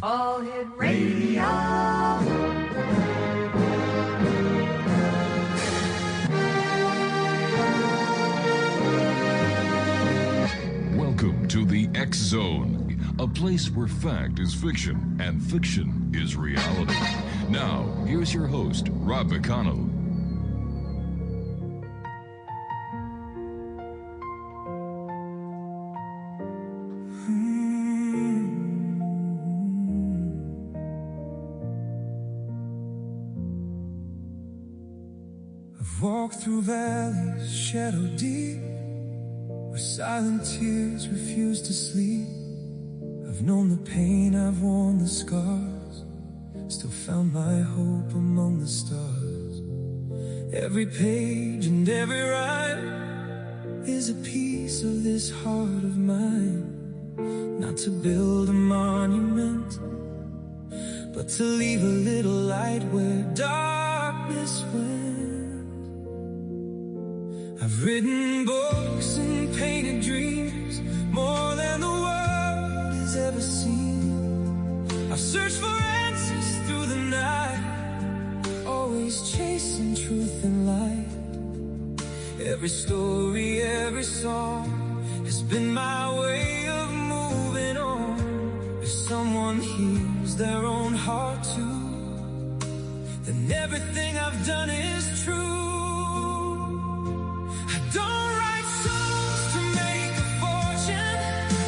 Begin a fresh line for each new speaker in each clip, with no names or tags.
All Hit Radio.
Welcome to the X Zone, a place where fact is fiction and fiction is reality. Now, here's your host, Rob McConnell.
I've walked through valleys, shadow deep, where silent tears refuse to sleep. I've known the pain, I've worn the scars, still found my hope among the stars. Every page and every rhyme is a piece of this heart of mine. Not to build a monument, but to leave a little light where darkness went. I've written books and painted dreams, more than the world has ever seen. I've searched for answers through the night, always chasing truth and light. Every story, every song has been my way of moving on. If someone hears their own heart too, then everything I've done is true. Don't write songs to make a fortune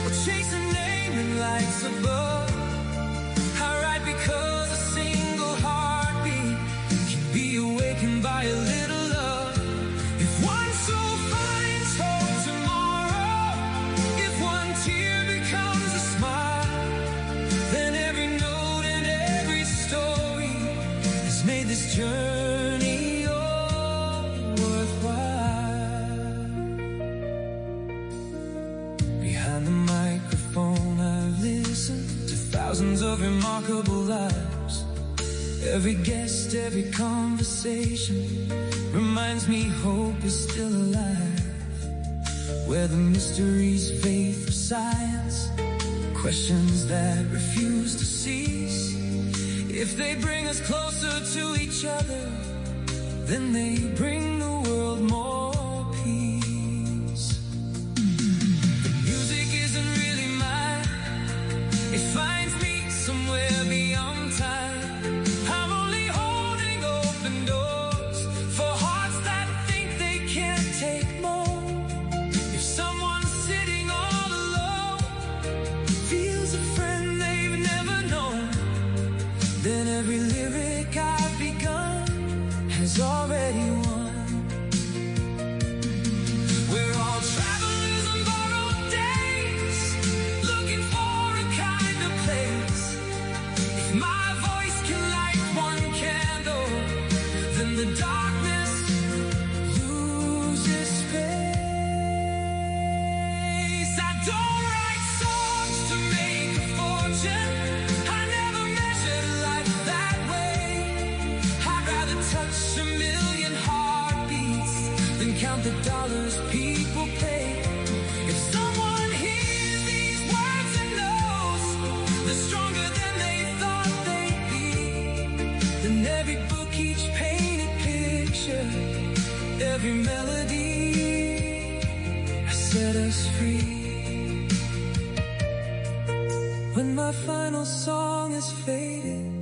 or chase a name in lights above. I write because a single heartbeat can be awakened by a little love. If one soul finds hope tomorrow, if one tear becomes a smile, then every note and every story has made this journey all worthwhile. Behind the microphone I've listened to thousands of remarkable lives. Every guest, every conversation reminds me hope is still alive. Where the mysteries, faith, science, questions that refuse to cease. If they bring us closer to each other, then they bring the world more peace. Music isn't really mine, it finds me somewhere beyond time. I'm only holding open doors for hearts that think they can't take more. If someone's sitting all alone feels a friend they've never known, then every lyric I've begun has already won. We're all travelers on borrowed days, looking for a kind of place. If my voice can light one candle, then the darkness loses space. I don't write songs to make a fortune, I never measured life that way. I'd rather touch a million heartbeats than count the dollars people pay. If someone hears these words and knows they're stronger than they thought they'd be, then every book, each painted picture, every melody has set us free. When my final song is faded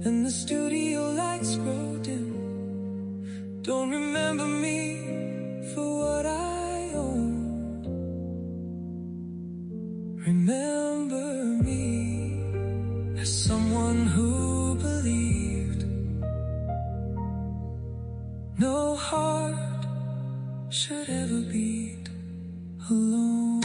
and the studio lights grow dim, don't remember me for what I own. Remember me as someone who believed no heart should ever beat alone.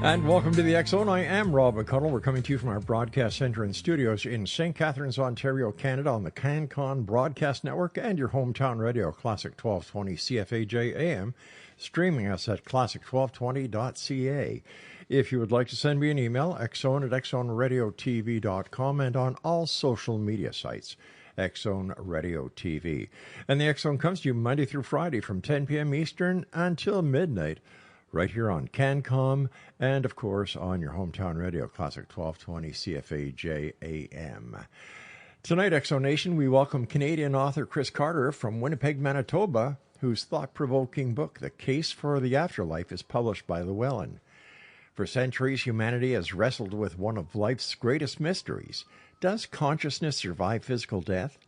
And welcome to the X Zone. I am Rob McConnell. We're coming to you from our broadcast center and studios in St. Catharines, Ontario, Canada, on the CanCon Broadcast Network and your hometown radio, Classic 1220 CFAJ AM, streaming us at classic1220.ca. If you would like to send me an email, xzone at xzoneradiotv.com, and on all social media sites, X Zone Radio TV. And the X Zone comes to you Monday through Friday from 10 p.m. Eastern until midnight, right here on CanCom and, of course, on your hometown radio, Classic 1220 CFAJ AM. Tonight, Exonation, we welcome Canadian author Chris Carter from Winnipeg, Manitoba, whose thought-provoking book, The Case for the Afterlife, is published by Llewellyn. For centuries, humanity has wrestled with one of life's greatest mysteries. Does consciousness survive physical death?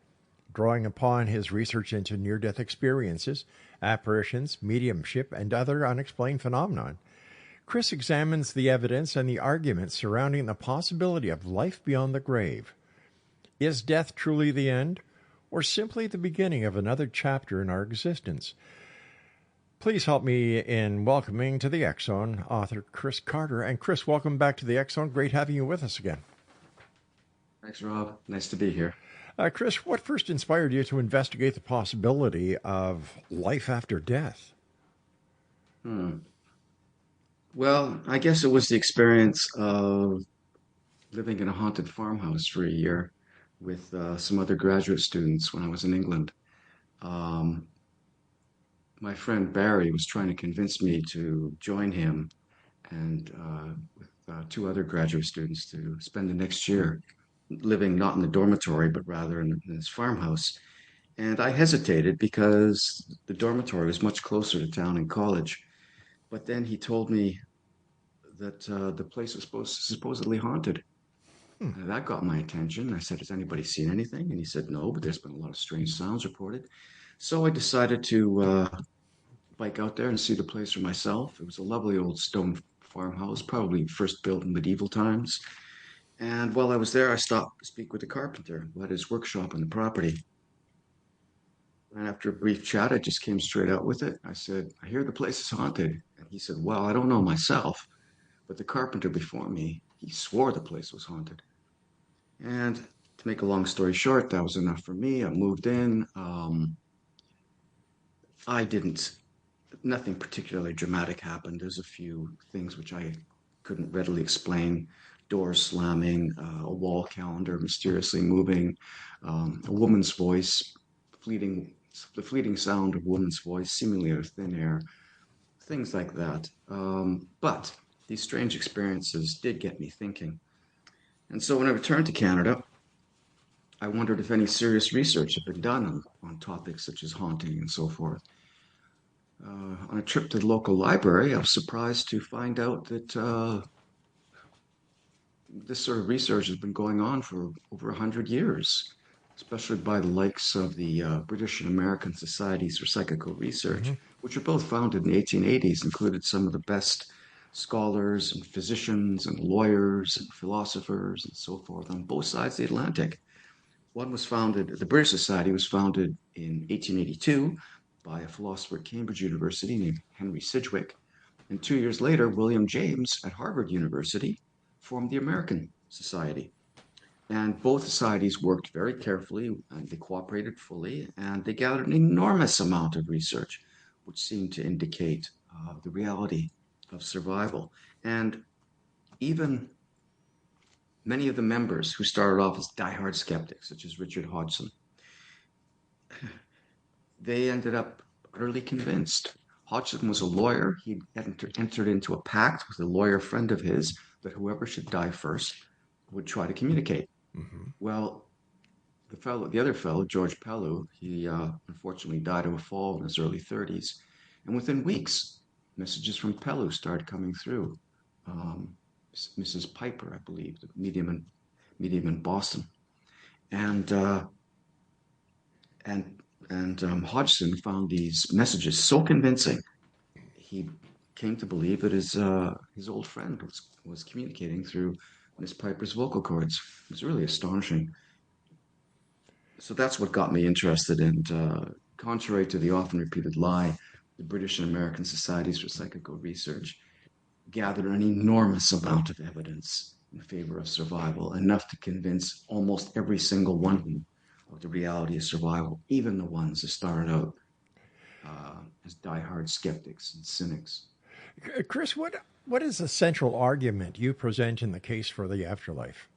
Drawing upon his research into near-death experiences, apparitions, mediumship, and other unexplained phenomena, Chris examines the evidence and the arguments surrounding the possibility of life beyond the grave. Is death truly the end, or simply the beginning of another chapter in our existence? Please help me in welcoming to the X-Zone author Chris Carter. And Chris, welcome back to the X-Zone. Great having you with us again.
Thanks, Rob. Nice to be here.
Chris, what first inspired you to investigate the possibility of life after death?
Well, I guess it was the experience of living in a haunted farmhouse for a year with some other graduate students when I was in England. My friend Barry was trying to convince me to join him and with two other graduate students to spend the next year living not in the dormitory, but rather in this farmhouse. And I hesitated because the dormitory was much closer to town and college. But then he told me that the place was supposedly haunted. And that got my attention. I said, has anybody seen anything? And he said, no, but there's been a lot of strange sounds reported. So I decided to bike out there and see the place for myself. It was a lovely old stone farmhouse, probably first built in medieval times. And while I was there, I stopped to speak with the carpenter who had his workshop on the property. And after a brief chat, I just came straight out with it. I said, I hear the place is haunted. And he said, well, I don't know myself, but the carpenter before me, he swore the place was haunted. And to make a long story short, that was enough for me. I moved in. Nothing particularly dramatic happened. There's a few things which I couldn't readily explain. Doors slamming, a wall calendar mysteriously moving, a woman's voice, the fleeting sound of a woman's voice, seemingly out of thin air, things like that. But these strange experiences did get me thinking. And so when I returned to Canada, I wondered if any serious research had been done on topics such as haunting and so forth. On a trip to the local library, I was surprised to find out that this sort of research has been going on for over 100 years, especially by the likes of the British and American Societies for Psychical Research, which were both founded in the 1880s, included some of the best scholars and physicians and lawyers and philosophers and so forth on both sides of the Atlantic. The British Society was founded in 1882 by a philosopher at Cambridge University named Henry Sidgwick. And 2 years later, William James at Harvard University formed the American Society. And both societies worked very carefully and they cooperated fully, and they gathered an enormous amount of research, which seemed to indicate the reality of survival. And even many of the members who started off as diehard skeptics, such as Richard Hodgson, they ended up utterly convinced. Hodgson was a lawyer. He had entered into a pact with a lawyer friend of his that whoever should die first would try to communicate. Well, the other fellow, George Pellew, he unfortunately died of a fall in his early 30s. And within weeks, messages from Pellew started coming through. Mrs. Piper, I believe, the medium in Boston. And Hodgson found these messages so convincing, he came to believe that his old friend was communicating through Miss Piper's vocal cords. It was really astonishing. So that's what got me interested. And contrary to the often repeated lie, the British and American Societies for Psychical Research gathered an enormous amount of evidence in favor of survival, enough to convince almost every single one of them of the reality of survival, even the ones that started out as diehard skeptics and cynics.
Chris, what is the central argument you present in the case for the afterlife?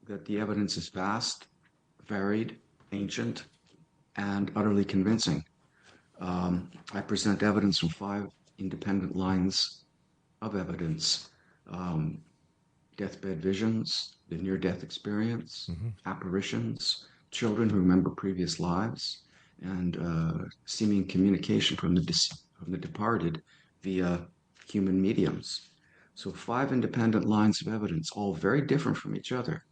That the evidence is vast, varied, ancient, and utterly convincing. I present evidence from 5 independent lines of evidence: deathbed visions, the near-death experience, apparitions, children who remember previous lives, and seeming communication from the departed via human mediums. So 5 independent lines of evidence, all very different from each other,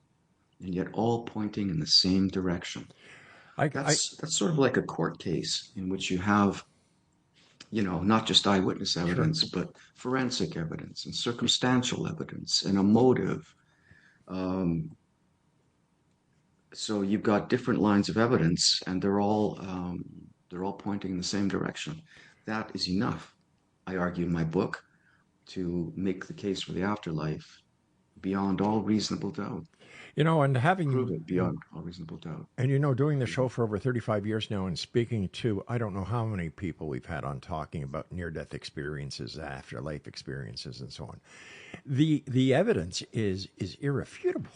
and yet all pointing in the same direction. That's sort of like a court case in which you have, not just eyewitness evidence,
Sure.
but forensic evidence and circumstantial evidence and a motive. So you've got different lines of evidence, and they're all pointing in the same direction. That is enough, I argue in my book, to make the case for the afterlife beyond all reasonable doubt.
And
Prove it beyond all reasonable doubt.
And doing the show for over 35 years now and speaking to I don't know how many people we've had on talking about near-death experiences, afterlife experiences, and so on. The evidence is irrefutable.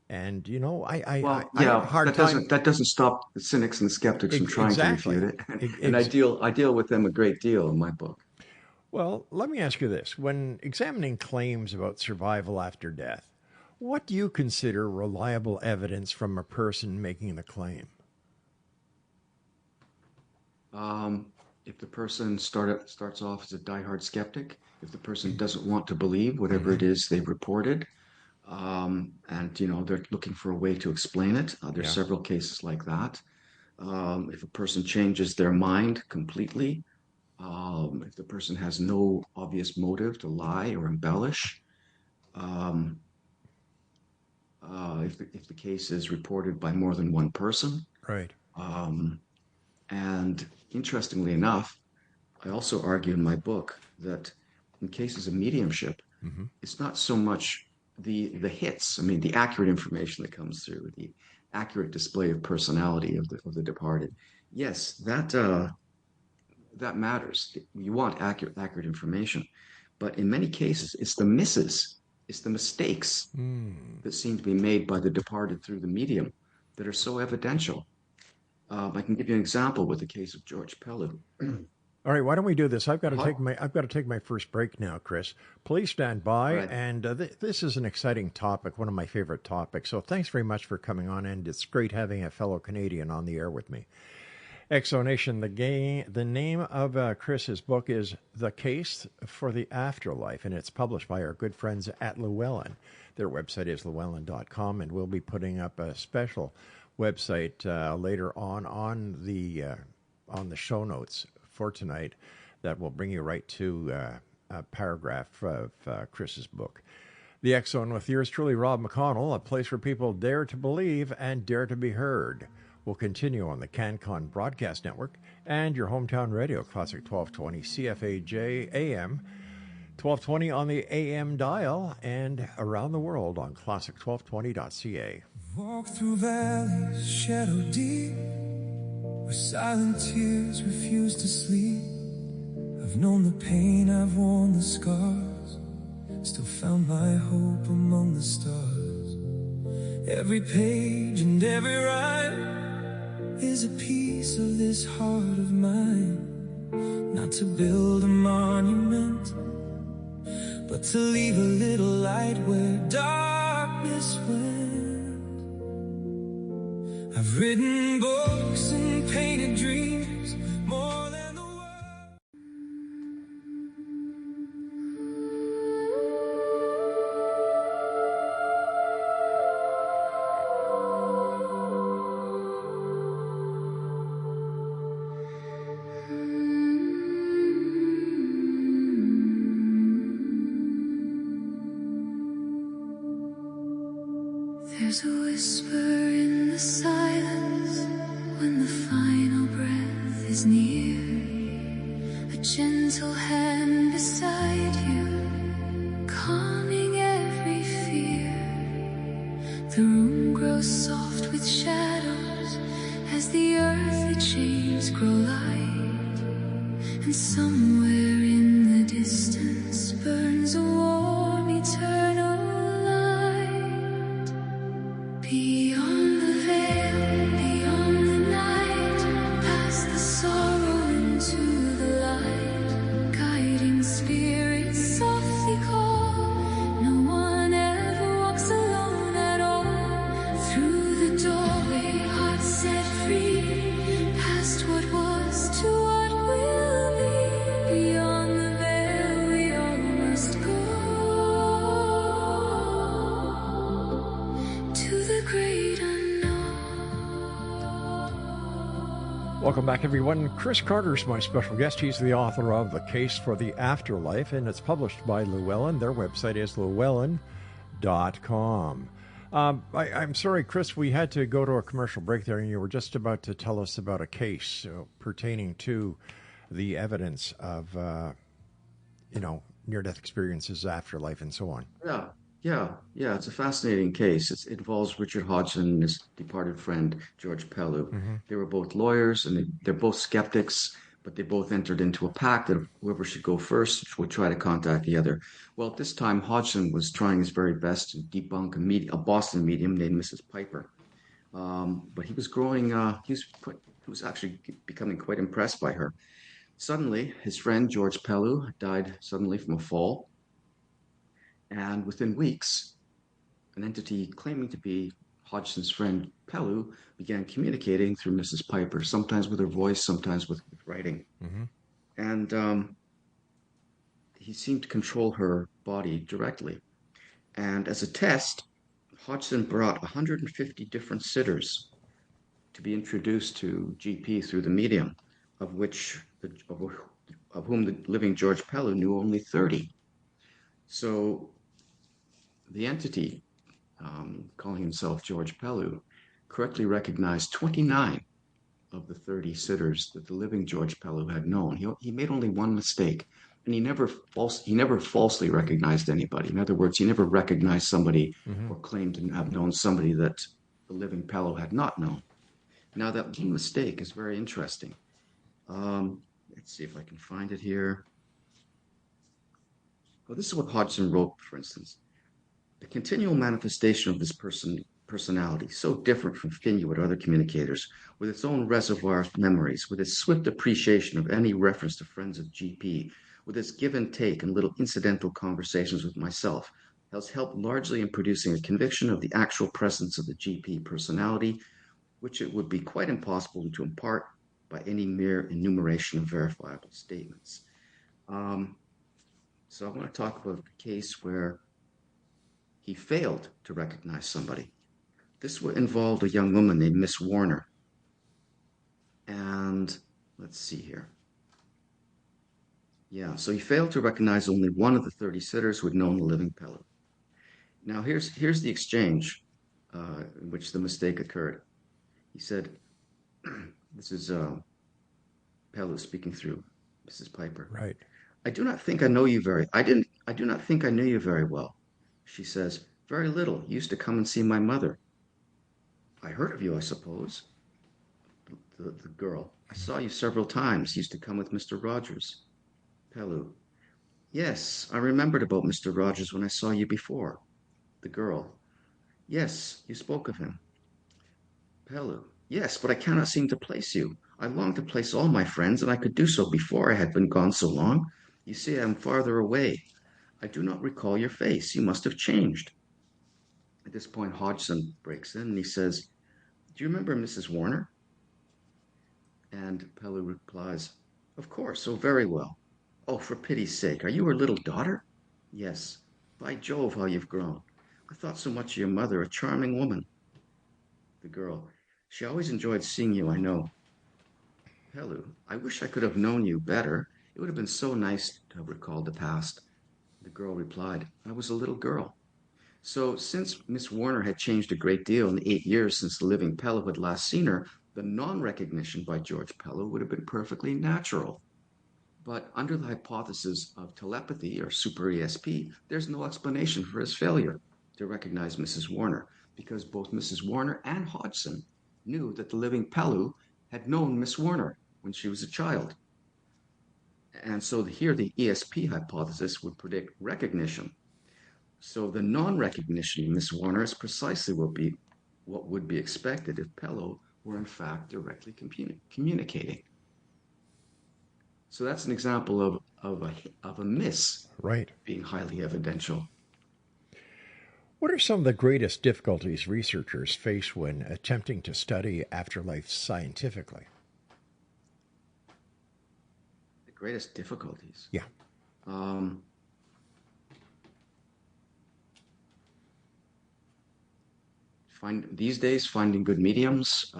And I have a hard time.
That doesn't stop the cynics and the skeptics from trying to refute it. And I deal with them a great deal in my book.
Well, let me ask you this: when examining claims about survival after death, what do you consider reliable evidence from a person making the claim?
If the person starts off as a diehard skeptic, if the person doesn't want to believe whatever it is they've reported, and they're looking for a way to explain it, there's several cases like that. If a person changes their mind completely, if the person has no obvious motive to lie or embellish, if the case is reported by more than one person.
Right.
And interestingly enough, I also argue in my book that in cases of mediumship, it's not so much the hits, the accurate information that comes through, the accurate display of personality of the departed. Yes, that matters. You want accurate information. But in many cases, it's the misses, it's the mistakes that seem to be made by the departed through the medium that are so evidential. I can give you an example with the case of George Pellew.
All right, why don't we do this? I've got to take my first break now, Chris. Please stand by.
Right.
And this is an exciting topic, one of my favorite topics. So thanks very much for coming on, and it's great having a fellow Canadian on the air with me. Exonation, the name of Chris's book is The Case for the Afterlife, and it's published by our good friends at Llewellyn. Their website is llewellyn.com, and we'll be putting up a special website later on the show notes for tonight that will bring you right to a paragraph of Chris's book. The X Zone with yours truly, Rob McConnell, a place where people dare to believe and dare to be heard. Will continue on the CanCon Broadcast Network and your hometown radio, Classic 1220 CFAJ AM, 1220 on the AM dial, and around the world on classic1220.ca.
Walk through valleys, shadow deep, where silent tears refuse to sleep. I've known the pain, I've worn the scars, still found my hope among the stars. Every page and every rhyme is a piece of this heart of mine. Not to build a monument, but to leave a little light where darkness went. I've written books and painted dreams more than the world.
There's a whisper in the silence when the final breath is near. A gentle hand beside you, calming every fear. The room grows soft with shadows as the earthly chains grow light. And somewhere in the distance burns a warm eternal light. Beyond the veil, beyond the night, past the sorrow
Welcome back, everyone. Chris Carter's my special guest. He's the author of The Case for the Afterlife, and it's published by Llewellyn. Their website is llewellyn.com. I'm sorry, Chris, we had to go to a commercial break there, and you were just about to tell us about a case pertaining to the evidence of, near-death experiences, afterlife, and so on.
Yeah. It's a fascinating case. It involves Richard Hodgson and his departed friend, George Pellew. They were both lawyers and they're both skeptics, but they both entered into a pact that whoever should go first would try to contact the other. Well, at this time, Hodgson was trying his very best to debunk a Boston medium named Mrs. Piper. But he was growing, he was actually becoming quite impressed by her. Suddenly, his friend, George Pellew, died suddenly from a fall. And within weeks, an entity claiming to be Hodgson's friend Pellew began communicating through Mrs. Piper, sometimes with her voice, sometimes with writing. And he seemed to control her body directly. And as a test, Hodgson brought 150 different sitters to be introduced to GP through the medium, of whom the living George Pellew knew only 30. So the entity, calling himself George Pellew, correctly recognized 29 of the 30 sitters that the living George Pellew had known. He made only one mistake, and he never falsely recognized anybody. In other words, he never recognized somebody or claimed to have known somebody that the living Pellew had not known. Now, that one mistake is very interesting. Let's see if I can find it here. Well, this is what Hodgson wrote, for instance. The continual manifestation of this personality, so different from Finuit or other communicators, with its own reservoir of memories, with its swift appreciation of any reference to friends of GP, with its give and take and little incidental conversations with myself, has helped largely in producing a conviction of the actual presence of the GP personality, which it would be quite impossible to impart by any mere enumeration of verifiable statements. So I want to talk about a case where he failed to recognize somebody. This involved a young woman named Miss Warner. And let's see here. Yeah, so he failed to recognize only one of the 30 sitters who had known the living Pellew. Now here's the exchange in which the mistake occurred. He said, this is Pellew speaking through Mrs. Piper.
Right.
I do not think I know you I do not think I knew you very well. She says, very little. You used to come and see my mother. I heard of you, I suppose. The girl. I saw you several times. You used to come with Mr. Rogers. Pellew. Yes, I remembered about Mr. Rogers when I saw you before. The girl. Yes, you spoke of him. Pellew. Yes, but I cannot seem to place you. I long to place all my friends, and I could do so before I had been gone so long. You see, I am farther away. I do not recall your face. You must have changed. At this point, Hodgson breaks in and he says, do you remember Mrs. Warner? And Pellew replies, of course, oh, very well. Oh, for pity's sake, are you her little daughter? Yes. By Jove, how you've grown. I thought so much of your mother, a charming woman. The girl, she always enjoyed seeing you, I know. Pellew, I wish I could have known you better. It would have been so nice to have recalled the past. The girl replied, I was a little girl. So since Miss Warner had changed a great deal in the 8 years since the living Pellew had last seen her, the non-recognition by George Pellew would have been perfectly natural. But under the hypothesis of telepathy or super ESP, there's no explanation for his failure to recognize Mrs. Warner, because both Mrs. Warner and Hodgson knew that the living Pellew had known Miss Warner when she was a child. And so here the ESP hypothesis would predict recognition. So the non-recognition of Miss Warner is precisely what would be expected if Pellew were in fact directly communicating. So that's an example of a miss being highly evidential.
What are some of the greatest difficulties researchers face when attempting to study afterlife scientifically?
The greatest difficulties?
Yeah.
These days, finding good mediums.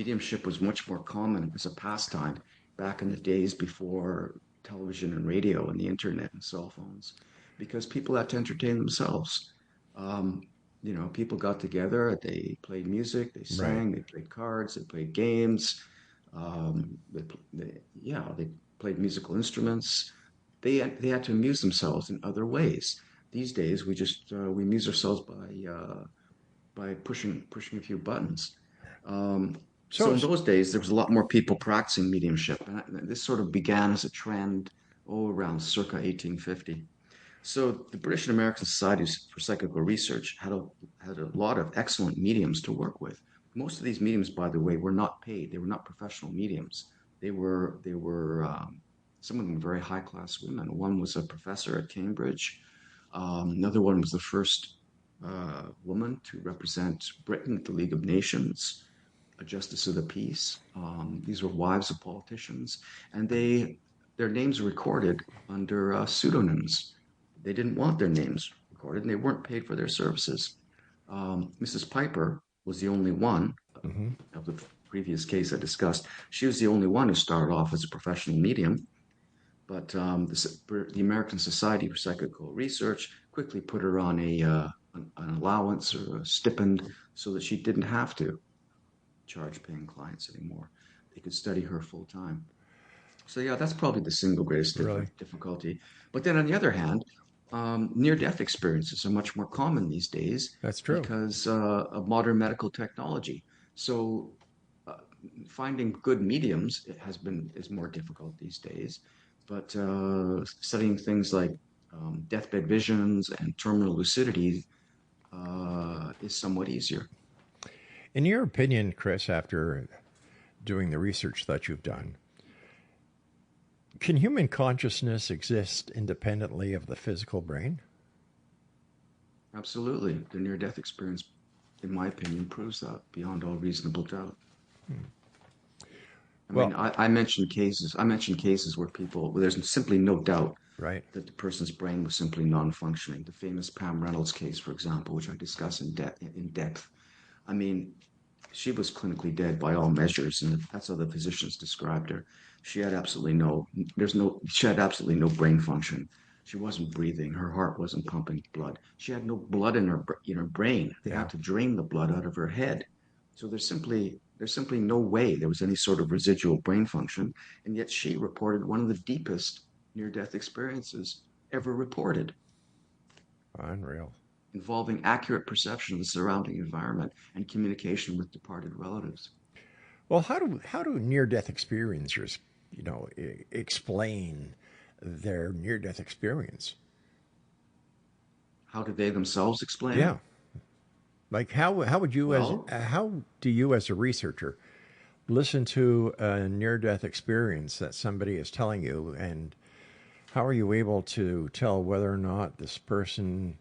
mediumship was much more common as a pastime back in the days before television and radio and the internet and cell phones, because people had to entertain themselves. Um, people got together, they played music, they
Right.
sang, they played cards, they played games, they played musical instruments. They had to amuse themselves in other ways. These days, we amuse ourselves by pushing a few buttons. So
So,
in those days, there was a lot more people practicing mediumship, and this sort of began as a trend, around circa 1850. So the British and American Societies for Psychical Research had a lot of excellent mediums to work with. Most of these mediums, by the way, were not paid. They were not professional mediums. They were some of them very high class women. One was a professor at Cambridge. Another one was the first woman to represent Britain at the League of Nations, a justice of the peace. These were wives of politicians, and their names were recorded under pseudonyms. They didn't want their names recorded, and they weren't paid for their services. Mrs. Piper was the only one
mhm.
of the previous case I discussed. She was the only one who started off as a professional medium, but the American Society for Psychical Research quickly put her on an allowance or a stipend so that she didn't have to charge paying clients anymore. They could study her full time. So yeah, that's probably the single greatest
Really,
difficulty. But then on the other hand, near-death experiences are much more common these days
that's true.
because of modern medical technology. So uh, finding good mediums is more difficult these days. But studying things like deathbed visions and terminal lucidity is somewhat easier.
In your opinion, Chris, after doing the research that you've done, can human consciousness exist independently of the physical brain?
Absolutely, the near-death experience, in my opinion, proves that beyond all reasonable doubt. I mean,
Well,
I mentioned cases. I mentioned cases where there's simply no doubt
right.
that the person's brain was simply non-functioning. The famous Pam Reynolds case, for example, which I discuss in depth. I mean, she was clinically dead by all measures, and that's how the physicians described her. She had absolutely no, she had absolutely no brain function. She wasn't breathing. Her heart wasn't pumping blood. She had no blood in her brain. They
Yeah.
had to drain the blood out of her head. So there's simply no way there was any sort of residual brain function, and yet she reported one of the deepest near-death experiences ever reported,
Unreal.
involving accurate perception of the surrounding environment and communication with departed relatives.
Well, how do near death experiencers, explain their near death experience?
How do they themselves explain it?
Yeah. Like how would you as
Well,
how do you as a researcher listen to a near death experience that somebody is telling you, and how are you able to tell whether or not this person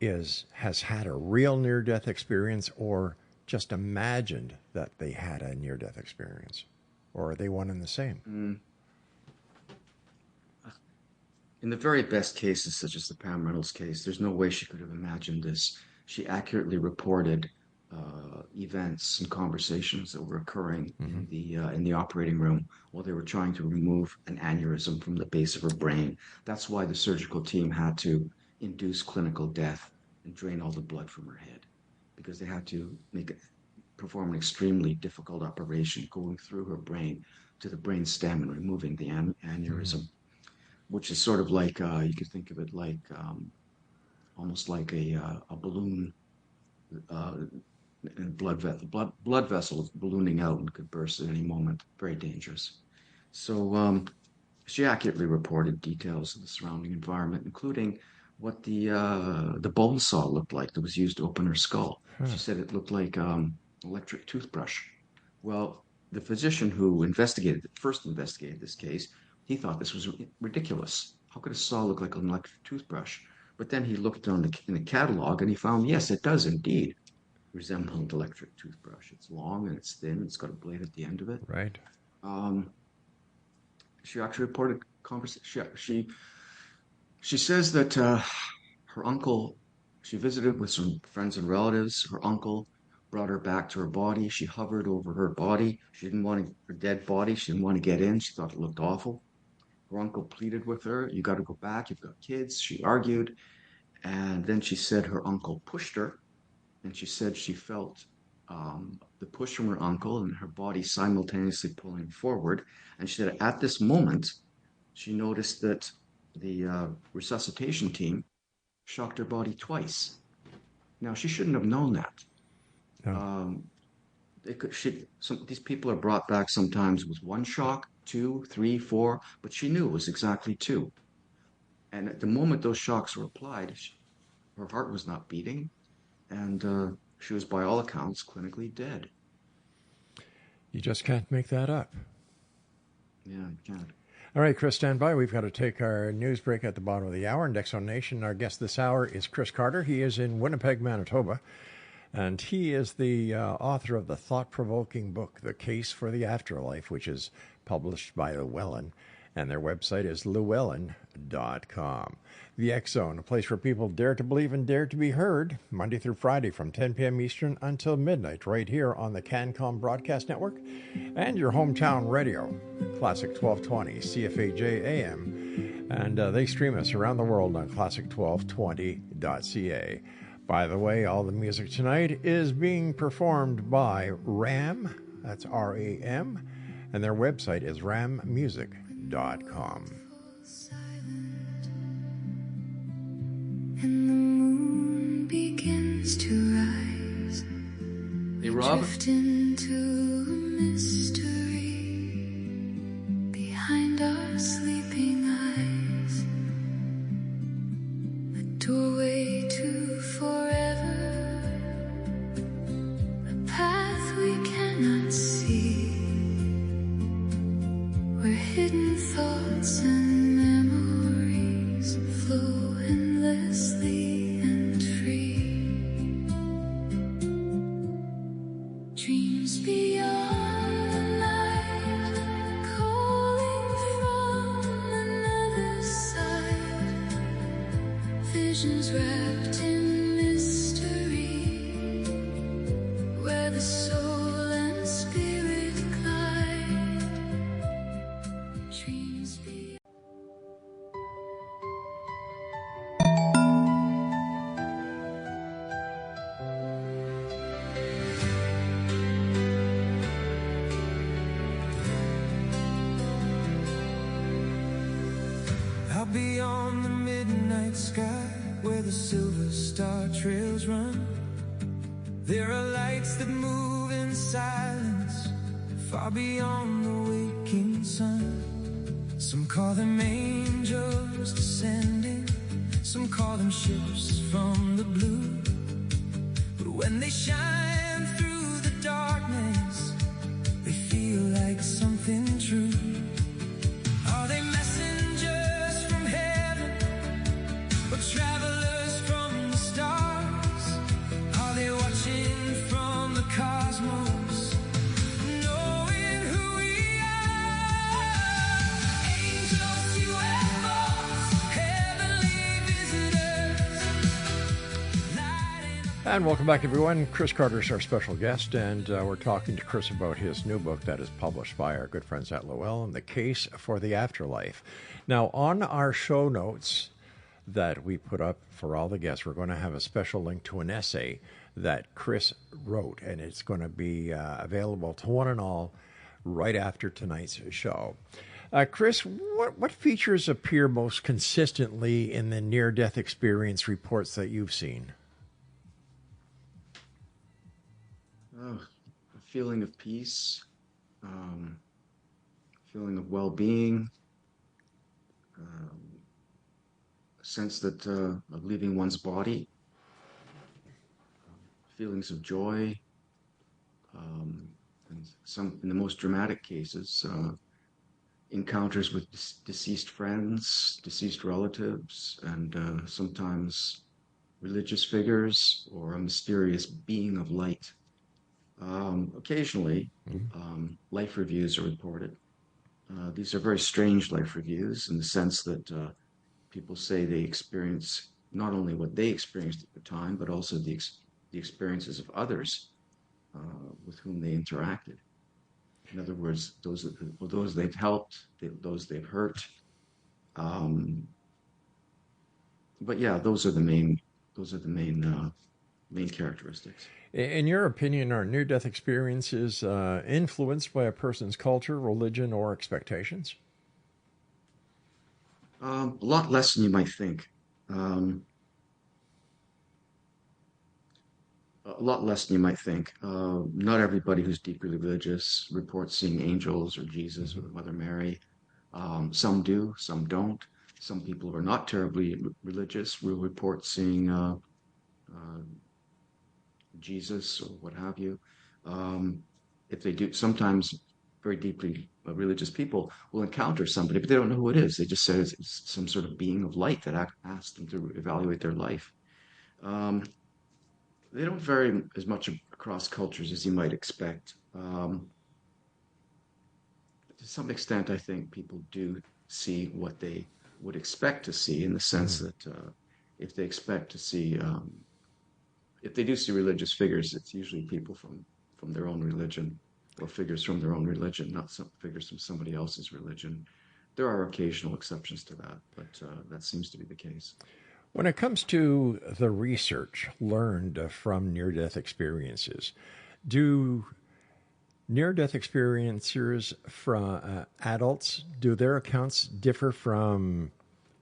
is has had a real near death experience or just imagined that they had a near death experience? Or are they one and the same?
mm, in the very best cases, such as the Pam Reynolds case, there's no way she could have imagined this. She accurately reported events and conversations that were occurring
Hmm.
in the operating room while they were trying to remove an aneurysm from the base of her brain. That's why the surgical team had to induce clinical death and drain all the blood from her head, because they had to perform an extremely difficult operation going through her brain to the brain stem and removing the
Hmm.
aneurysm, which is sort of like you could think of it like almost like a balloon, uh, and blood vessels ballooning out and could burst at any moment. Very dangerous. So she accurately reported details of the surrounding environment, including what the bone saw looked like that was used to open her skull. She
Huh.
said it looked like electric toothbrush. Well, the physician who first investigated this case, he thought this was ridiculous. How could a saw look like an electric toothbrush? But then he looked in the catalog and he found, yes, it does indeed resemble an electric toothbrush. It's long and it's thin. It's got a blade at the end of it.
Right.
Um, she actually reported conversation. She says that her uncle. She visited with some friends and relatives. Her uncle brought her back to her body. She hovered over her body. She didn't want her dead body. She didn't want to get in. She thought it looked awful. Her uncle pleaded with her, "You got to go back. You've got kids." She argued. And then she said her uncle pushed her. And she said she felt the push from her uncle and her body simultaneously pulling forward. And she said at this moment, she noticed that the resuscitation team shocked her body twice. Now, she shouldn't have known that.
No.
These people are brought back sometimes with one shock, two, three, four, but she knew it was exactly two. And at the moment those shocks were applied, her heart was not beating, and she was, by all accounts, clinically dead.
You just can't make that up.
Yeah, you can't.
All right, Chris, stand by. We've got to take our news break at the bottom of the hour. In X Zone Nation, our guest this hour is Chris Carter. He is in Winnipeg, Manitoba, and he is the author of the thought-provoking book, The Case for the Afterlife, which is published by Llewellyn, and their website is llewellyn.com. The X Zone, a place where people dare to believe and dare to be heard, Monday through Friday from 10 p.m. Eastern until midnight, right here on the CanCom Broadcast Network and your hometown radio, Classic 1220, CFAJ AM, and they stream us around the world on classic1220.ca. By the way, all the music tonight is being performed by RAM, that's R-A-M, and their website is rammusic.com.
And the moon begins to rise.
Hey, Rob?
Drift into a mystery behind our sleeping eyes. A doorway to forever. A path we cannot see. Where hidden thoughts and memories flow endlessly and free. Dreams beyond the night, calling from another side. Visions wrapped in mystery, where the soul and spirit glide. Dreams beyond.
Out beyond the midnight sky, where the silver star trails run, there are lights that move in silence, far beyond the waking sun. Some call them angels descending, some call them ships from the blue. But when they shine through the darkness, they feel like something true. Are they messengers from heaven, or travelers from the stars? Are they watching from the cosmos, knowing who we are? Angels, UFOs, heavenly visitors, lighting up.
And welcome back, everyone. Chris Carter is our special guest, and we're talking to Chris about his new book that is published by our good friends at Llewellyn, The Case for the Afterlife. Now, on our show notes that we put up for all the guests, we're going to have a special link to an essay that Chris wrote, and it's going to be available to one and all right after tonight's show. Chris, what features appear most consistently in the near-death experience reports that you've seen?
A feeling of peace, feeling of well-being, a sense that of leaving one's body, feelings of joy, and some, in the most dramatic cases, encounters with deceased friends, deceased relatives, and sometimes religious figures or a mysterious being of light. Occasionally, life reviews are reported. These are very strange life reviews in the sense that people say they experience not only what they experienced at the time, but also the experiences of others. with whom they interacted. In other words, those they've helped, those they've hurt. Um, but yeah, those are the main characteristics.
In your opinion, are near-death experiences influenced by a person's culture, religion, or expectations?
A lot less than you might think. Um, a lot less than you might think. Not everybody who's deeply religious reports seeing angels or Jesus or
Mm-hmm.
Mother Mary. Some do, some don't. Some people who are not terribly religious will report seeing uh, Jesus or what have you. Um, if they do, sometimes very deeply religious people will encounter somebody, but they don't know who it is. They just say it's some sort of being of light that asks them to evaluate their life. Um, they don't vary as much across cultures as you might expect. To some extent, I think people do see what they would expect to see in the sense
Mm-hmm.
that if they expect to see if they do see religious figures, it's usually people from their own religion or figures from their own religion, not some figures from somebody else's religion. There are occasional exceptions to that, but that seems to be the case.
When it comes to the research learned from near-death experiences, do near-death experiencers from adults, do their accounts differ from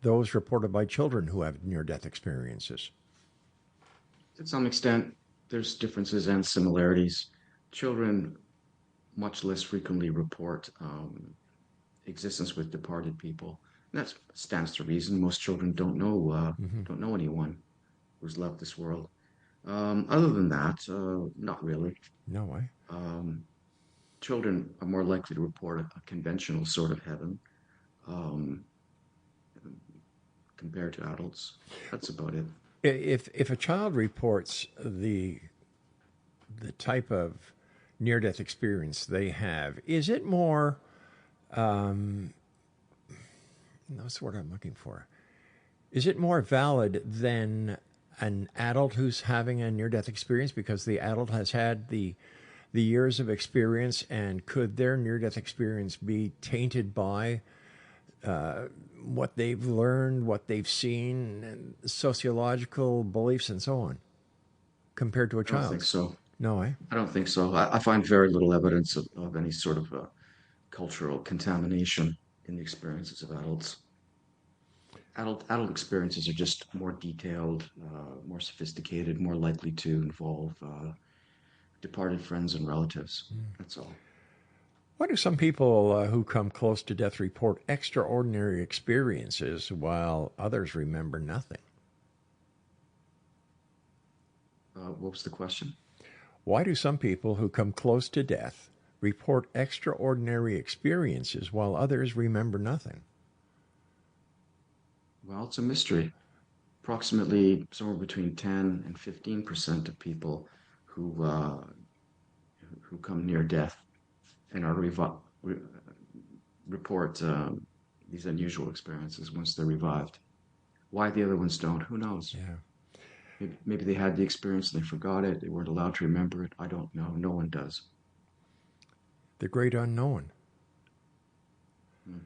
those reported by children who have near-death experiences?
To some extent, there's differences and similarities. Children much less frequently report existence with departed people. And that stands to reason. Most children
Mm-hmm.
don't know anyone who's left this world. Other than that, not really.
No way.
Um, Children are more likely to report a conventional sort of heaven um, compared to adults. That's about it.
If a child reports the type of near death experience they have, is it more? That's what I'm looking for. Is it more valid than an adult who's having a near death experience because the adult has had the years of experience, and could their near death experience be tainted by what they've learned, what they've seen, and sociological beliefs, and so on, compared to a
I don't think
child's?
so.
No, eh?
I don't think so. I find very little evidence of any sort of cultural contamination in the experiences of adults. Adult experiences are just more detailed, more sophisticated, more likely to involve departed friends and relatives. That's all.
Why do some people who come close to death report extraordinary experiences while others remember nothing?
What was the question?
Why do some people who come close to death report extraordinary experiences while others remember nothing?
Well, it's a mystery. Approximately somewhere between 10 and 15% of people who who come near death and report these unusual experiences once they're revived. Why the other ones don't, who knows?
Yeah.
Maybe they had the experience and they forgot it. They weren't allowed to remember it. I don't know. No one does.
The great unknown.
Hmm.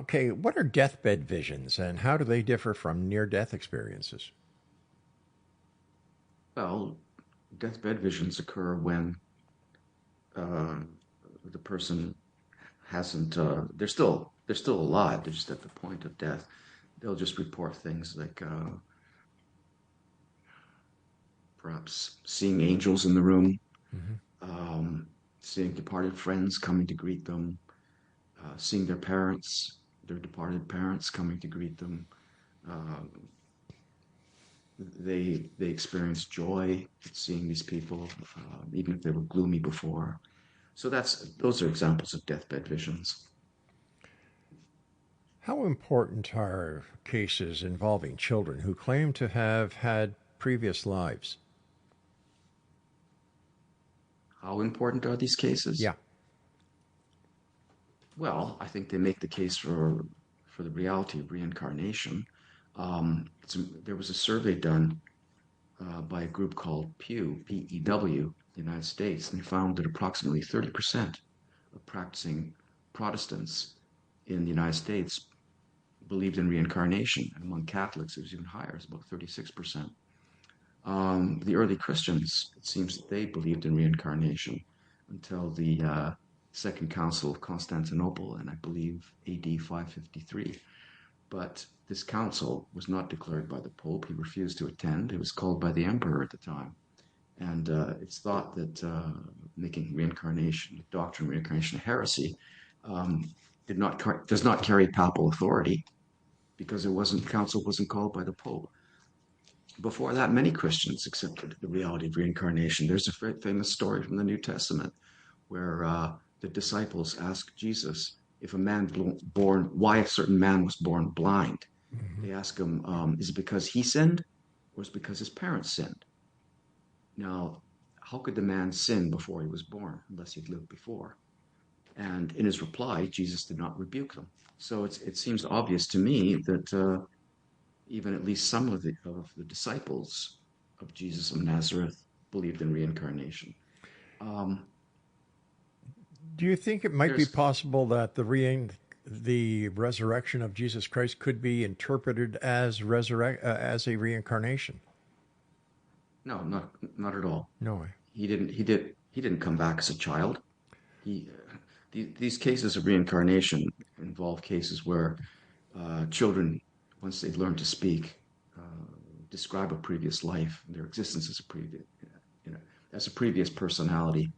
Okay, what are deathbed visions and how do they differ from near death experiences?
Well, deathbed visions occur when uh, the person hasn't. They're still alive. They're just at the point of death. They'll just report things like perhaps seeing angels in the room,
Mm-hmm.
um, seeing departed friends coming to greet them, seeing their departed parents coming to greet them. Uh, they experience joy at seeing these people, even if they were gloomy before. So those are examples of deathbed visions.
How important are cases involving children who claim to have had previous lives?
How important are these cases?
Yeah.
Well, I think they make the case for the reality of reincarnation. There was a survey done by a group called Pew, Pew, the United States, and they found that approximately 30% of practicing Protestants in the United States believed in reincarnation. And among Catholics, it was even higher, it's about 36%. The early Christians, it seems that they believed in reincarnation until the Second Council of Constantinople, and I believe AD 553. But this council was not declared by the Pope. He refused to attend. It was called by the Emperor at the time. And it's thought that making reincarnation, the doctrine of reincarnation a heresy, does not carry papal authority because council wasn't called by the Pope. Before that, many Christians accepted the reality of reincarnation. There's a very famous story from the New Testament where the disciples asked Jesus if a man born, why a certain man was born blind.
Mm-hmm.
They ask him, is it because he sinned or is it because his parents sinned? Now, how could the man sin before he was born unless he'd lived before? And in his reply, Jesus did not rebuke them. So it seems obvious to me that even at least some of the disciples of Jesus of Nazareth believed in reincarnation.
Do you think it might be possible that the resurrection of Jesus Christ could be interpreted as a reincarnation?
No, not at all.
No way.
He didn't come back as a child. These cases of reincarnation involve cases where children, once they've learned to speak, describe a previous life, their existence as a previous personality,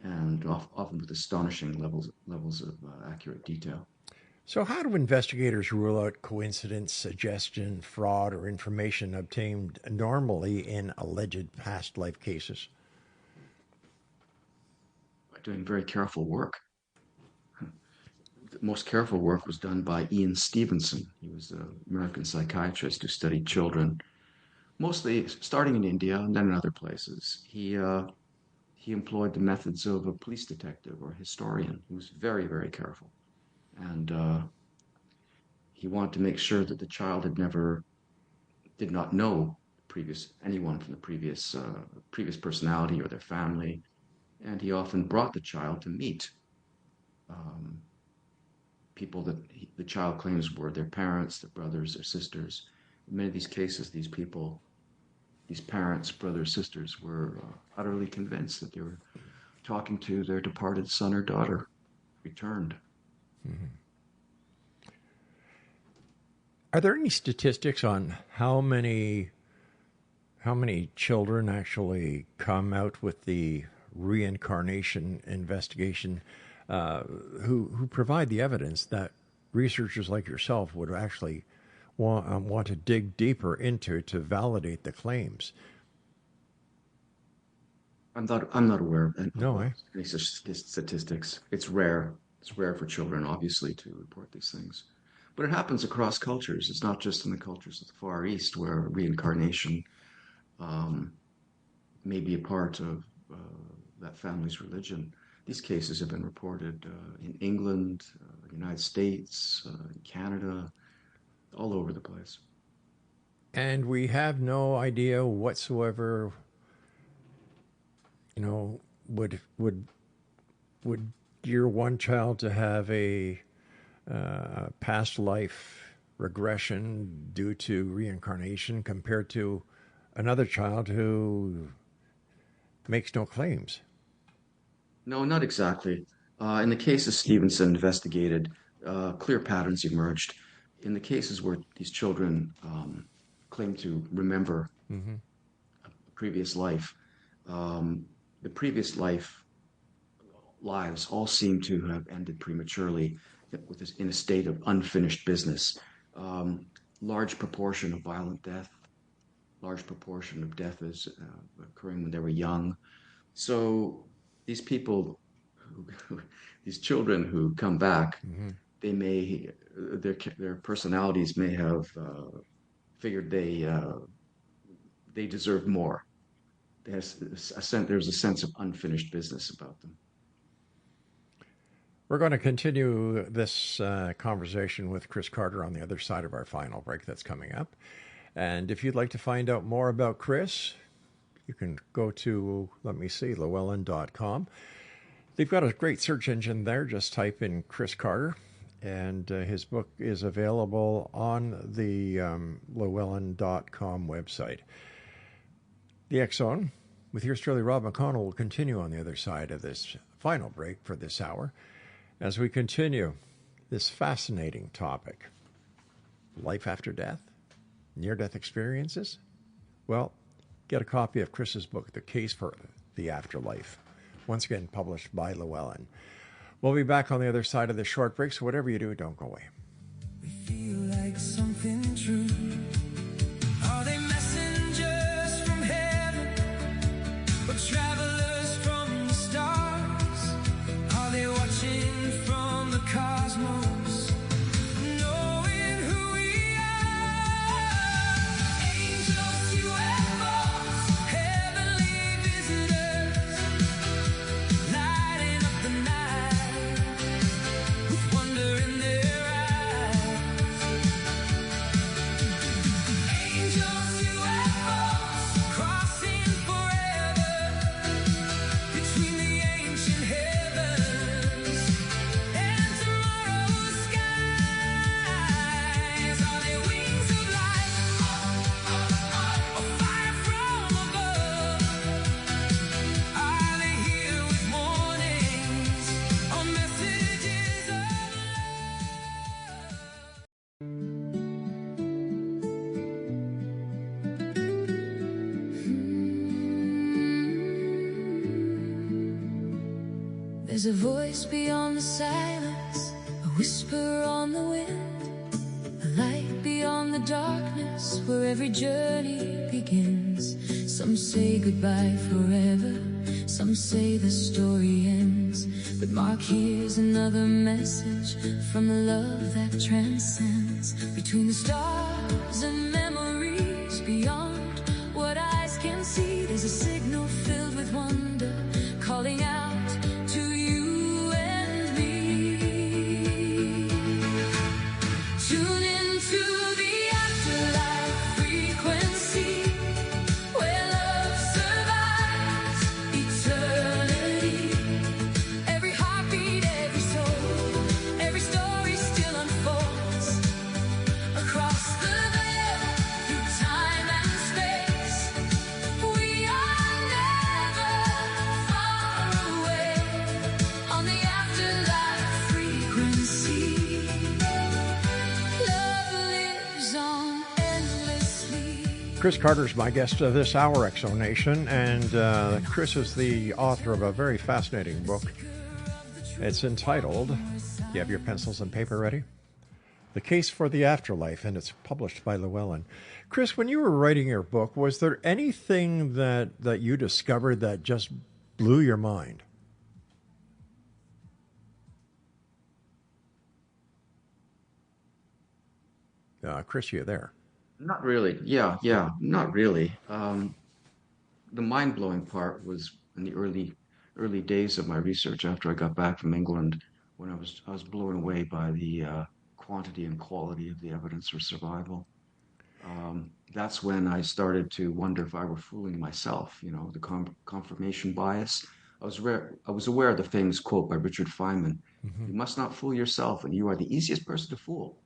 and often with astonishing levels of accurate detail.
So how do investigators rule out coincidence, suggestion, fraud, or information obtained normally in alleged past life cases?
By doing very careful work. The most careful work was done by Ian Stevenson. He was an American psychiatrist who studied children, mostly starting in India and then in other places. He employed the methods of a police detective or historian. He was very, very careful. And he wanted to make sure that the child did not know anyone from the previous personality or their family. And he often brought the child to meet people that the child claims were their parents, their brothers, their sisters. In many of these cases, these parents, brothers, sisters, were utterly convinced that they were talking to their departed son or daughter, returned.
Mm-hmm. Are there any statistics on how many children actually come out with the reincarnation investigation who provide the evidence that researchers like yourself would actually want to dig deeper into to validate the claims?
I'm not aware of any such statistics. It's rare. It's rare for children, obviously, to report these things. But it happens across cultures. It's not just in the cultures of the Far East where reincarnation may be a part of that family's religion. These cases have been reported in England, the United States, Canada, all over the place.
And we have no idea whatsoever, would your one child to have a past life regression due to reincarnation compared to another child who makes no claims?
No, not exactly. In the cases Stevenson investigated, clear patterns emerged. In the cases where these children claim to remember a previous life, the previous lives all seem to have ended prematurely in a state of unfinished business. Large proportion of violent death, large proportion of death is occurring when they were young. So these people, these children who come back, they may their personalities may have figured they deserve more. There's a sense of unfinished business about them.
We're going to continue this conversation with Chris Carter on the other side of our final break that's coming up. And if you'd like to find out more about Chris, You can go to, let me see, llewellyn.com. They've got a great search engine there. Just type in Chris Carter, and his book is available on the llewellyn.com website. The X Zone with yours truly, Rob McConnell, will continue on the other side of this final break for this hour as we continue this fascinating topic. Life after death? Near-death experiences? Well, get a copy of Chris's book, The Case for the Afterlife, once again published by Llewellyn. We'll be back on the other side of this short break, so whatever you do, don't go away.
We feel like something true. Are they messengers from heaven or travelers from the stars? Are they watching from the cosmos, knowing who we are? Angels, UFOs, heavenly visitors, lighting up the night with wonder in their eyes. Angels, UFOs, crossing forever between the ancient heavens and tomorrow's skies. Are they wings of light or fire from above? Are they here with warnings or messages of There's a voice beyond the silence, a whisper on the wind, a light beyond the darkness where every journey begins. Some say goodbye forever, some say the story ends. But Mark hears another message from the love that transcends. Between the stars and memories beyond what eyes can see, there's a signal filled with wonder calling out to you and me. Tune into the afterlife frequency where love survives eternity. Every heartbeat, every soul, every story still unfolds across the veil through time and space. We are never far away on the afterlife frequency. Love lives on endlessly.
Chris Carter's my guest this hour, Exo Nation, and Chris is the author of a very fascinating book. It's entitled, do you have your pencils and paper ready? The Case for the Afterlife, and it's published by Llewellyn. Chris, when you were writing your book, was there anything that you discovered that just blew your mind? Chris, you there?
Not really. Yeah, not really. The mind-blowing part was in the early days of my research after I got back from England, when I was blown away by the quantity and quality of the evidence for survival. That's when I started to wonder if I were fooling myself. You know, the confirmation bias. I was aware of the famous quote by Richard Feynman: "You must not fool yourself, and you are the easiest person to fool."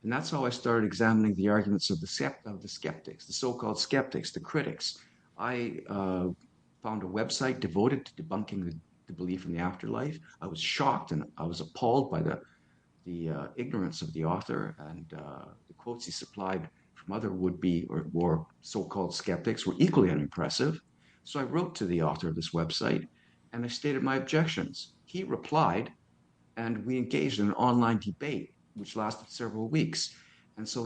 And that's how I started examining the arguments of the skeptics, the so-called skeptics, the critics. I found a website devoted to debunking the belief in the afterlife. I was shocked and I was appalled by the ignorance of the author, and the quotes he supplied from other would-be or so-called skeptics were equally unimpressive. So I wrote to the author of this website and I stated my objections. He replied, and we engaged in an online debate which lasted several weeks. And so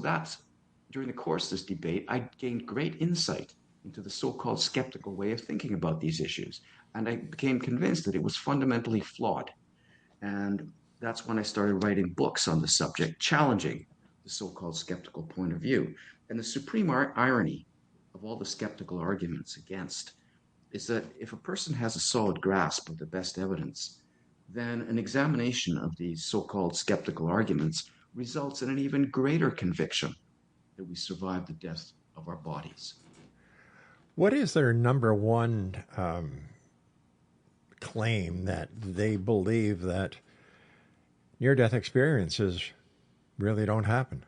during the course of this debate, I gained great insight into the so-called skeptical way of thinking about these issues. And I became convinced that it was fundamentally flawed. And that's when I started writing books on the subject, challenging the so-called skeptical point of view. And the supreme irony of all the skeptical arguments against is that if a person has a solid grasp of the best evidence, then an examination of these so-called skeptical arguments results in an even greater conviction that we survived the death of our bodies.
What is their number one claim that they believe that near-death experiences really don't happen?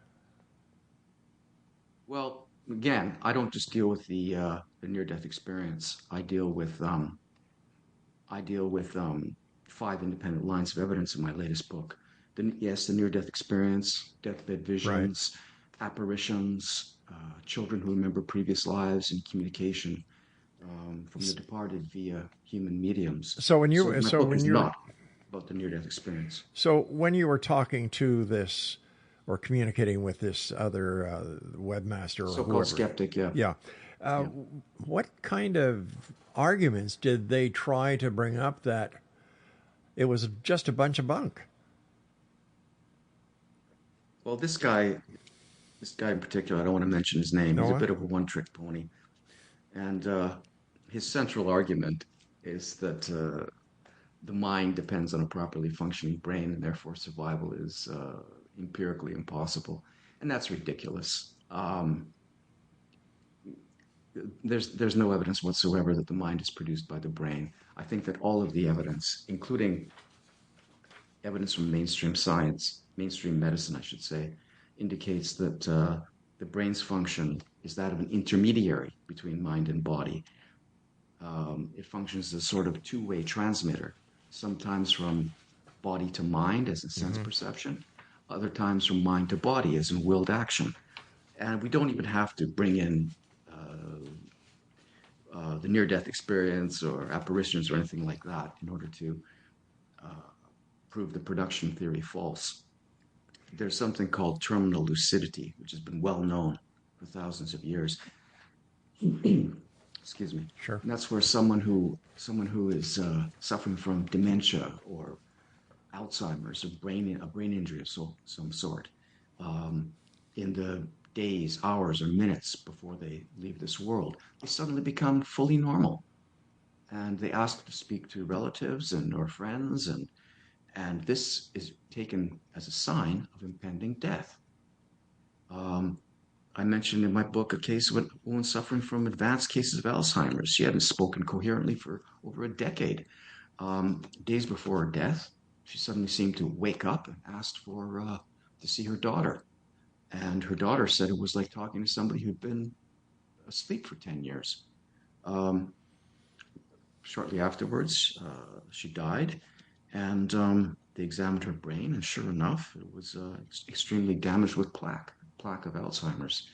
Well, again, I don't just deal with the near-death experience. I deal with five independent lines of evidence in my latest book. Yes, the near-death experience, deathbed
Right.
visions, apparitions, children who remember previous lives, and communication from the departed via human mediums.
So when
So
you
my
so
book
when
is
you're
not about the near-death experience.
so when you were talking to this or communicating with this other webmaster or
So-called
whoever,
skeptic, yeah.
yeah, uh,
Yeah.
what kind of arguments did they try to bring up that it was just a bunch of bunk?
Well, this guy in particular, I don't want to mention his name. He's a
Noah?
bit of a one-trick pony, and his central argument is that the mind depends on a properly functioning brain, and therefore survival is empirically impossible, and that's ridiculous. There's no evidence whatsoever that the mind is produced by the brain. I think that all of the evidence, including evidence from mainstream science, mainstream medicine, I should say, indicates that the brain's function is that of an intermediary between mind and body. It functions as a sort of two-way transmitter, sometimes from body to mind as in sense perception, other times from mind to body as in willed action. And we don't even have to bring in the near-death experience or apparitions or anything like that in order to prove the production theory false. There's something called terminal lucidity, which has been well known for thousands of years. Excuse me.
Sure.
And that's where someone who is suffering from dementia or Alzheimer's, a brain injury of some sort, in the days, hours, or minutes before they leave this world, they suddenly become fully normal, and they ask to speak to relatives and or friends, and this is taken as a sign of impending death. Um, I mentioned in my book a case of a woman suffering from advanced cases of Alzheimer's. She hadn't spoken coherently for over a decade. Days before her death, she suddenly seemed to wake up and asked to see her daughter. And her daughter said it was like talking to somebody who'd been asleep for 10 years. Um, Shortly afterwards, she died, and they examined her brain, and sure enough, it was extremely damaged with plaque of Alzheimer's.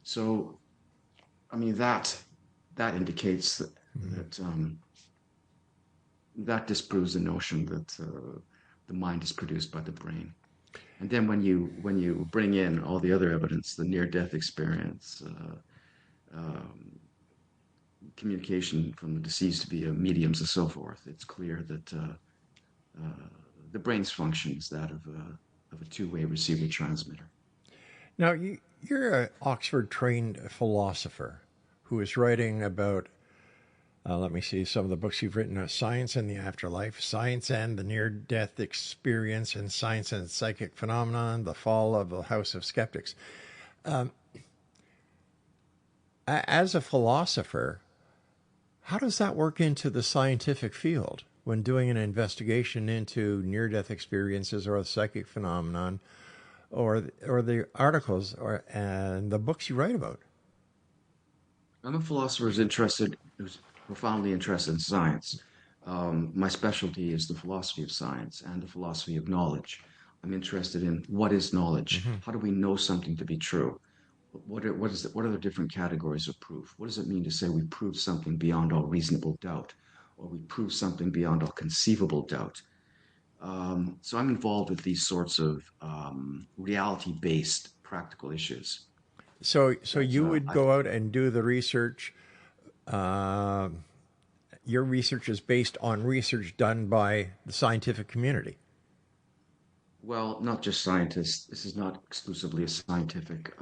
So, I mean, that indicates that disproves the notion that the mind is produced by the brain. And then when you bring in all the other evidence, the near-death experience, um, communication from the deceased via mediums and so forth, it's clear that the brain's function is that of a two-way receiver transmitter.
Now, you're an Oxford trained philosopher who is writing about, let me see, some of the books you've written: Science and the Afterlife, Science and the Near Death Experience, and Science and Psychic Phenomenon, The Fall of the House of Skeptics. As a philosopher, how does that work into the scientific field when doing an investigation into near death experiences or the psychic phenomenon or the articles and the books you write about?
I'm a philosopher who's profoundly interested in science. My specialty is the philosophy of science and the philosophy of knowledge. I'm interested in what is knowledge? How do we know something to be true? What are the different categories of proof? What does it mean to say we prove something beyond all reasonable doubt, or we prove something beyond all conceivable doubt? So I'm involved with these sorts of reality-based practical issues.
So
That
you would
I
go out and do the research. Uh, your research is based on research done by the scientific community.
Well, not just scientists. This is not exclusively a scientific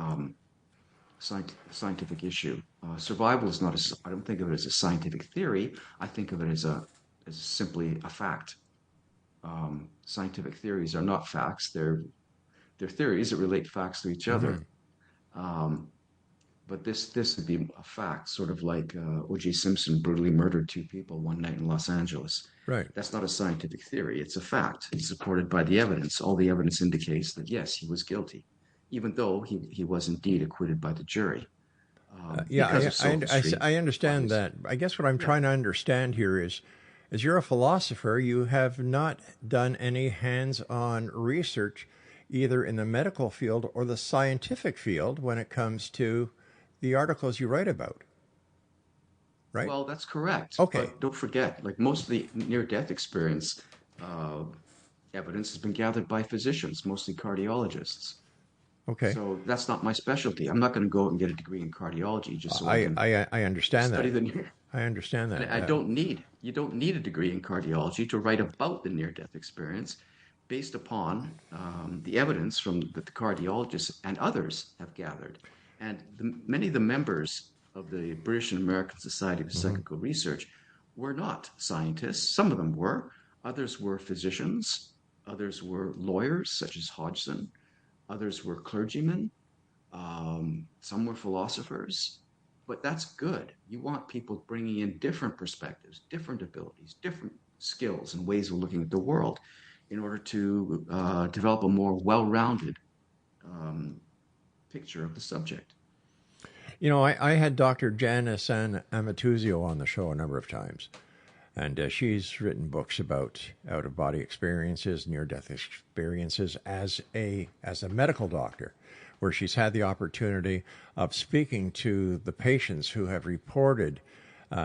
issue. Survival is not a. I don't think of it as a scientific theory. I think of it as simply a fact. Scientific theories are not facts. They're theories that relate facts to each other. Um, But this would be a fact, sort of like O.J. Simpson brutally murdered two people one night in Los Angeles.
Right.
That's not a scientific theory. It's a fact. It's supported by the evidence. All the evidence indicates that, yes, he was guilty, even though he was indeed acquitted by the jury.
Yeah,
Because of sophistry,
I understand
obviously.
that. I guess what I'm
Yeah.
trying to understand here is, as you're a philosopher, you have not done any hands-on research either in the medical field or the scientific field when it comes to the articles you write about, right?
Well, that's correct.
Okay.
But don't forget, like most of the near-death experience uh, evidence has been gathered by physicians, mostly cardiologists.
Okay.
So that's not my specialty. I'm not going to go and get a degree in cardiology just so I can
I understand
study
that.
the near.
I understand
And
that.
you don't need a degree in cardiology to write about the near-death experience based upon the evidence that the cardiologists and others have gathered. And many of the members of the British and American Society of Psychical Research were not scientists. Some of them were. Others were physicians. Others were lawyers, such as Hodgson. Others were clergymen. Some were philosophers. But that's good. You want people bringing in different perspectives, different abilities, different skills and ways of looking at the world in order to develop a more well-rounded picture of the subject.
You know, I had Dr. Janice San Amatuzio on the show a number of times, and she's written books about out-of-body experiences, near-death experiences as a medical doctor, where she's had the opportunity of speaking to the patients who have reported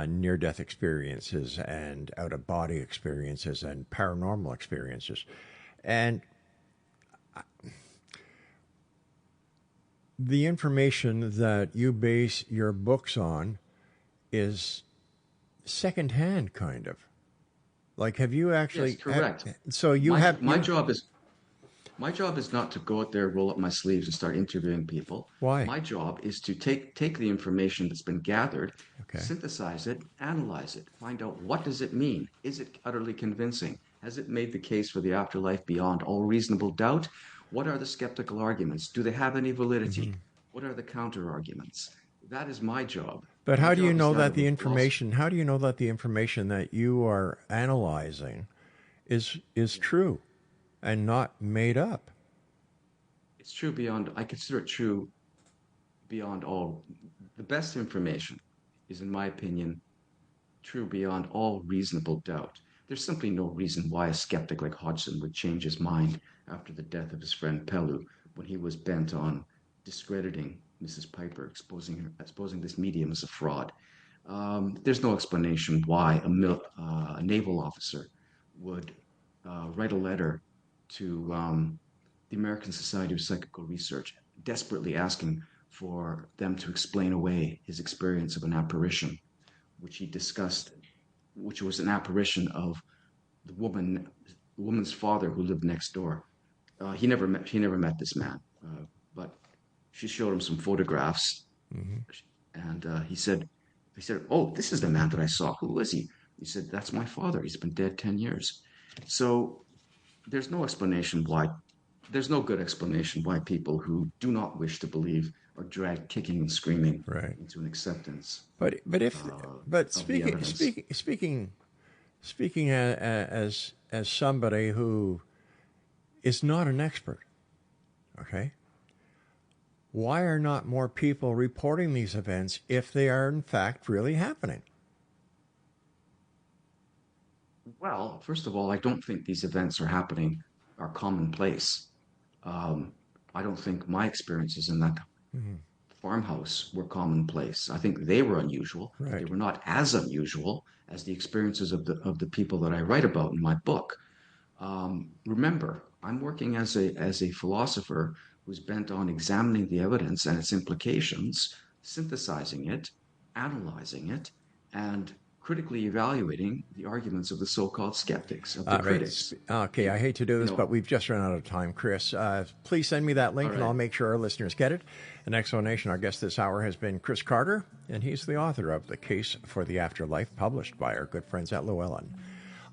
near-death experiences and out-of-body experiences and paranormal experiences. And the information that you base your books on is secondhand, kind of. Like, have you actually?
Yes, correct.
So you
My,
have
my job is My job is not to go out there, roll up my sleeves, and start interviewing people.
Why?
My job is to take the information that's been gathered,
Okay.
synthesize it, analyze it, find out what does it mean? Is it utterly convincing? Has it made the case for the afterlife beyond all reasonable doubt? What are the skeptical arguments? Do they have any validity? What are the counter arguments? That is my job.
But
My
how do you
job is
know
that
that
of
the
a philosopher.
information? How do you know that the information that you are analyzing is true and not made up?
It's true beyond, I consider it true beyond all. The best information is, in my opinion, true beyond all reasonable doubt. There's simply no reason why a skeptic like Hodgson would change his mind after the death of his friend Pelu when he was bent on discrediting Mrs. Piper, exposing this medium as a fraud. There's no explanation why a naval officer would write a letter to the American Society of Psychical Research, desperately asking for them to explain away his experience of an apparition, which he discussed, which was an apparition of the woman's father who lived next door. He never met this man, but she showed him some photographs, and he said, "Oh, this is the man that I saw. Who is he?" He said, "That's my father. He's been dead 10 years." So there's no explanation why. There's no good explanation why people who do not wish to believe are dragged kicking and screaming
Right.
into an acceptance
But if but
of the evidence.
speaking as somebody who is not an expert, okay? Why are not more people reporting these events if they are in fact really happening?
Well, first of all, I don't think these events are commonplace. I don't think my experiences in that farmhouse were commonplace. I think they were unusual. But they
Right.
were not as unusual as the experiences of the people that I write about in my book. Remember, I'm working as a philosopher who's bent on examining the evidence and its implications, synthesizing it, analyzing it, and critically evaluating the arguments of the so-called skeptics, of the critics.
Okay, I hate to do this,
know-
but we've just run out of time, Chris. Please send me that link,
All
and I'll
right.
make sure our listeners get it. An explanation. Our guest this hour has been Chris Carter, and he's the author of The Case for the Afterlife, published by our good friends at Llewellyn.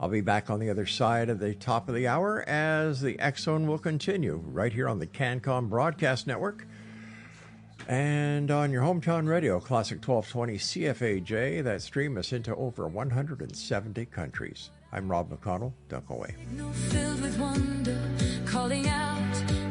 I'll be back on the other side of the top of the hour as the X Zone will continue right here on the CanCom Broadcast Network. And on your hometown radio, Classic 1220 CFAJ, that stream us into over 170 countries. I'm Rob McConnell. Don't go away.
Filled with wonder, calling out